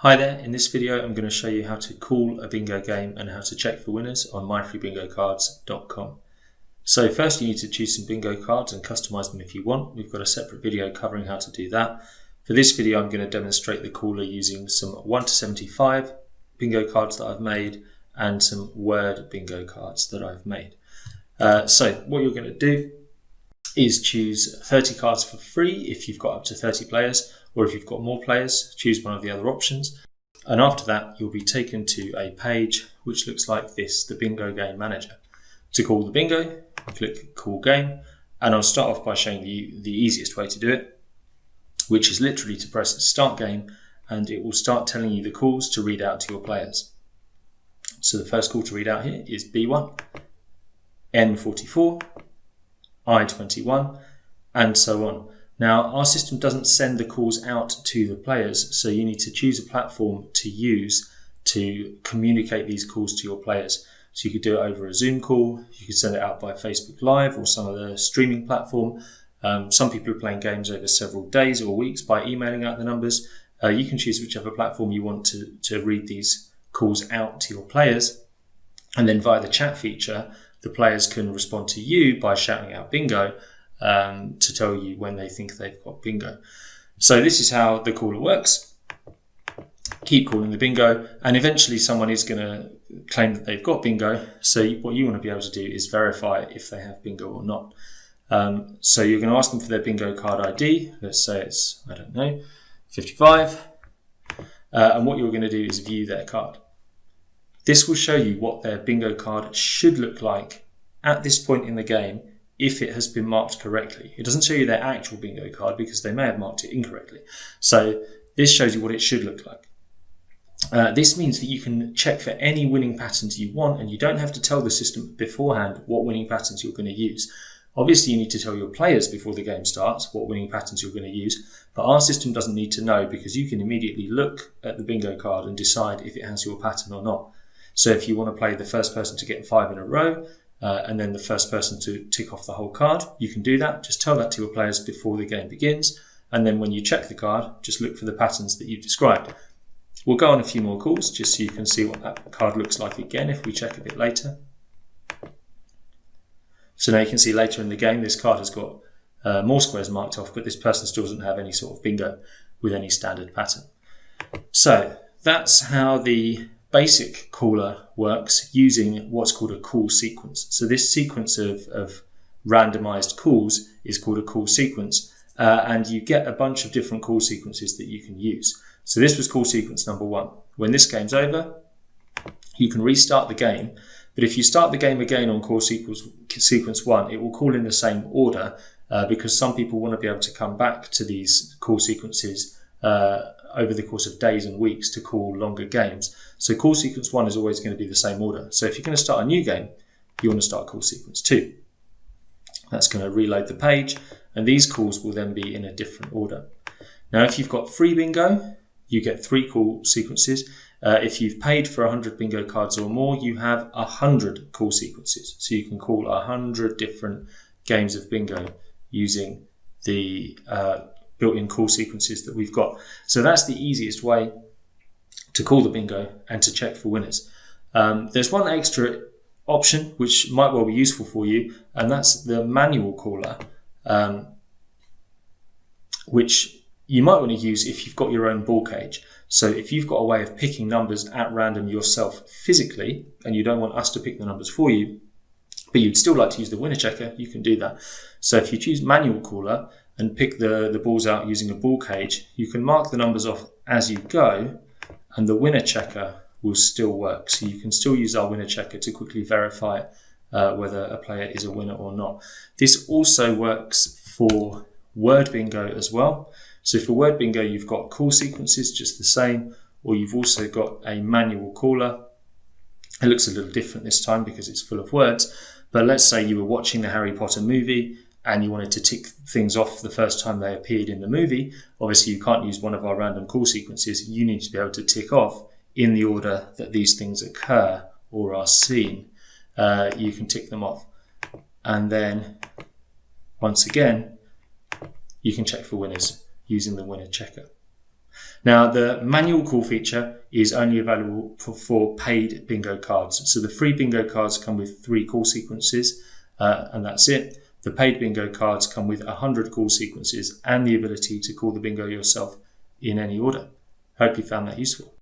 Hi there, in this video I'm going to show you how to call a bingo game and how to check for winners on myfreebingocards.com. So first you need to choose some bingo cards and customize them if you want. We've got a separate video covering how to do that. For this video I'm going to demonstrate the caller using some 1 to 75 bingo cards that I've made and some word bingo cards that I've made. So what you're going to do is choose 30 cards for free if you've got up to 30 players, or if you've got more players, choose one of the other options. And after that, you'll be taken to a page which looks like this, the Bingo Game Manager. To call the bingo, click Call Game, and I'll start off by showing you the easiest way to do it, which is literally to press Start Game, and it will start telling you the calls to read out to your players. So the first call to read out here is B1, N44, I21, and so on. Now, our system doesn't send the calls out to the players, so you need to choose a platform to use to communicate these calls to your players. So you could do it over a Zoom call, you could send it out by Facebook Live or some other streaming platform. Some people are playing games over several days or weeks by emailing out the numbers. You can choose whichever platform you want to read these calls out to your players. And then via the chat feature, the players can respond to you by shouting out bingo to tell you when they think they've got bingo. So this is how the caller works. Keep calling the bingo, and eventually someone is going to claim that they've got bingo. So what you want to be able to do is verify if they have bingo or not. So you're going to ask them for their bingo card ID. Let's say it's, 55. And what you're going to do is view their card. This will show you what their bingo card should look like at this point in the game if it has been marked correctly. It doesn't show you their actual bingo card because they may have marked it incorrectly. So this shows you what it should look like. This means that you can check for any winning patterns you want, and you don't have to tell the system beforehand what winning patterns you're going to use. Obviously, you need to tell your players before the game starts what winning patterns you're going to use, but our system doesn't need to know because you can immediately look at the bingo card and decide if it has your pattern or not. So if you want to play the first person to get 5 in a row, and then the first person to tick off the whole card, you can do that. Just tell that to your players before the game begins, and then when you check the card, just look for the patterns that you've described. We'll go on a few more calls just so you can see what that card looks like again if we check a bit later. So now you can see later in the game this card has got more squares marked off, but this person still doesn't have any sort of bingo with any standard pattern. So that's how the basic caller works using what's called a call sequence. So this sequence of randomized calls is called a call sequence, and you get a bunch of different call sequences that you can use. So this was call sequence number 1. When this game's over, you can restart the game, but if you start the game again on call sequence 1, it will call in the same order because some people want to be able to come back to these call sequences over the course of days and weeks to call longer games. So call sequence 1 is always going to be the same order. So if you're going to start a new game, you want to start call sequence 2. That's going to reload the page, and these calls will then be in a different order. Now, if you've got free bingo, you get 3 call sequences. If you've paid for 100 bingo cards or more, you have 100 call sequences. So you can call 100 different games of bingo using the built-in call sequences that we've got. So that's the easiest way to call the bingo and to check for winners. There's one extra option which might well be useful for you, and that's the manual caller, which you might want to use if you've got your own ball cage. So if you've got a way of picking numbers at random yourself physically, and you don't want us to pick the numbers for you, but you'd still like to use the winner checker, you can do that. So if you choose manual caller and pick the balls out using a ball cage, you can mark the numbers off as you go, and the winner checker will still work. So you can still use our winner checker to quickly verify whether a player is a winner or not. This also works for word bingo as well. So for word bingo, you've got call sequences just the same, or you've also got a manual caller. It looks a little different this time because it's full of words, but let's say you were watching the Harry Potter movie and you wanted to tick things off the first time they appeared in the movie. Obviously, you can't use one of our random call sequences. You need to be able to tick off in the order that these things occur or are seen. You can tick them off. And then, once again, you can check for winners using the winner checker. Now, the manual call feature is only available for paid bingo cards. So the free bingo cards come with 3 call sequences, and that's it. The paid bingo cards come with 100 call sequences and the ability to call the bingo yourself in any order. Hope you found that useful.